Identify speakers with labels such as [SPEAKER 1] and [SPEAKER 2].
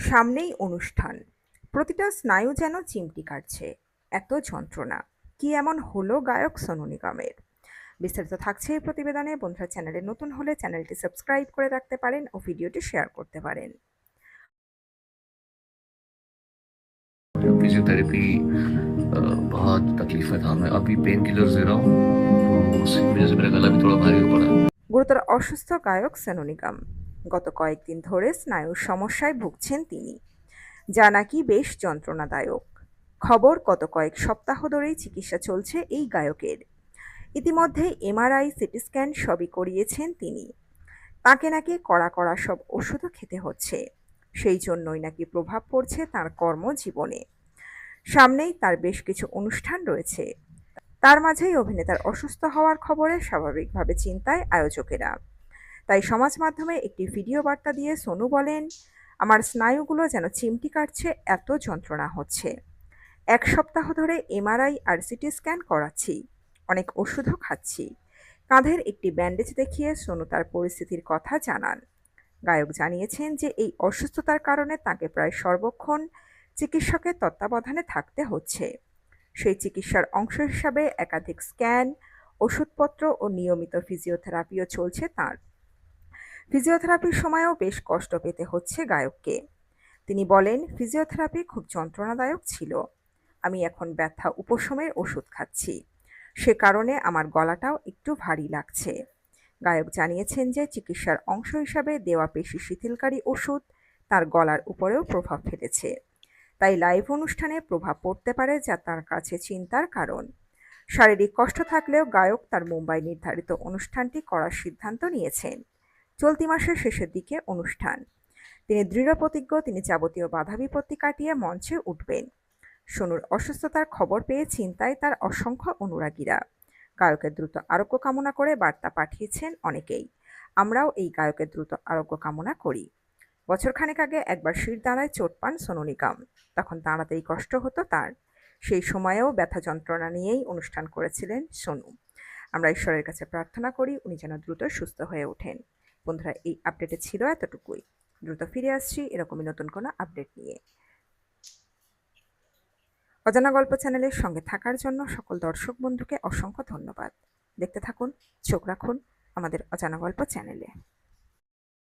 [SPEAKER 1] সামনেই অনুষ্ঠান, প্রতিটা স্নায়ু যেন চিমটি কাটছে, এত যন্ত্রণা। কি এমন হলো গায়ক সোনু নিগমের? বিস্তারিত থাকছে এই প্রতিবেদনে। বন্ধুরা, চ্যানেলে নতুন হলে চ্যানেলটি সাবস্ক্রাইব করে রাখতে পারেন ও ভিডিওটি শেয়ার করতে পারেন।
[SPEAKER 2] फिजियोथेरेपी बहुत तकलीफ में था। मैं अभी पेन किलर्स दे रहा हूँ, तो उसकी वजह से मेरा गला भी थोड़ा भारी हो पड़ा है।
[SPEAKER 1] গুরুতর অসুস্থ গায়ক সোনু নিগম। গত কয়েকদিন ধরে স্নায়ুর সমস্যায় ভুগছেন তিনি, যা নাকি বেশ যন্ত্রণাদায়ক। খবর, গত কয়েক সপ্তাহ ধরেই চিকিৎসা চলছে এই গায়কের। ইতিমধ্যে এমআরআই, সিটি স্ক্যান সবই করিয়েছেন তিনি। তাকে নাকি কড়া কড়া সব ওষুধও খেতে হচ্ছে। সেই জন্যই নাকি প্রভাব পড়ছে তার কর্মজীবনে। সামনেই তার বেশ কিছু অনুষ্ঠান রয়েছে। তার মাঝেই অভিনেতার অসুস্থ হওয়ার খবরে স্বাভাবিকভাবে চিন্তায় আয়োজকেরা। তাই সমাজ মাধ্যমে একটি ভিডিও বার্তা দিয়ে সোনু বলেন, আমার স্নায়ুগুলো যেন চিমটি কাটছে, এত যন্ত্রণা হচ্ছে। 1 সপ্তাহ ধরে এমআরআই আর সিটি স্ক্যান করাচ্ছি, অনেক ওষুধও খাচ্ছি। কাঁধের একটি ব্যান্ডেজ দেখিয়ে সোনু তার পরিস্থিতির কথা জানান। গায়ক জানিয়েছেন যে এই অসুস্থতার কারণে তাকে প্রায় সর্বক্ষণ চিকিৎসকের তত্ত্বাবধানে থাকতে হচ্ছে। সেই চিকিৎসার অংশ হিসাবে একাধিক স্ক্যান, ওষুধপত্র ও নিয়মিত ফিজিওথেরাপিও চলছে তাঁর। ফিজিওথেরাপির সময়ও বেশ কষ্ট পেতে হচ্ছে গায়ককে। তিনি বলেন, ফিজিওথেরাপি খুব যন্ত্রণাদায়ক ছিল। আমি এখন ব্যথা উপশমের ওষুধ খাচ্ছি, সে কারণে আমার গলাটাও একটু ভারী লাগছে। গায়ক জানিয়েছেন যে চিকিৎসার অংশ হিসাবে দেওয়া পেশি শিথিলকারী ওষুধ তার গলার উপরেও প্রভাব ফেলেছে। তাই লাইভ অনুষ্ঠানে প্রভাব পড়তে পারে, যা তার কাছে চিন্তার কারণ। শারীরিক কষ্ট থাকলেও গায়ক তার মুম্বাই নির্ধারিত অনুষ্ঠানটি করার সিদ্ধান্ত নিয়েছেন। চলতি মাসের শেষের দিকে অনুষ্ঠান। তিনি দৃঢ় প্রতিজ্ঞ, তিনি যাবতীয় বাধা বিপত্তি কাটিয়ে মঞ্চে উঠবেন। সোনুর অসুস্থতার খবর পেয়ে চিন্তায় তার অসংখ্য অনুরাগীরা। গায়কের দ্রুত আরোগ্য কামনা করে বার্তা পাঠিয়েছেন অনেকেই। আমরাও এই গায়কের দ্রুত আরোগ্য কামনা করি। বছরখানেক আগে একবার শিরদাঁড়ায় চোট পান সোনু নিগম। তখন দাঁড়াতেই কষ্ট হতো তার। সেই সময়েও ব্যথা যন্ত্রণা নিয়েই অনুষ্ঠান করেছিলেন সোনু। আমরা ঈশ্বরের কাছে প্রার্থনা করি উনি যেন দ্রুত সুস্থ হয়ে ওঠেন। বন্ধুরা, এই আপডেটে ছিল এতটুকুই। দ্রুত ফিরে আসছি এরকমই নতুন কোনো আপডেট নিয়ে। অজানা গল্প চ্যানেলের সঙ্গে থাকার জন্য সকল দর্শক বন্ধুকে অসংখ্য ধন্যবাদ। দেখতে থাকুন, চোখ রাখুন আমাদের অজানা গল্প চ্যানেলে।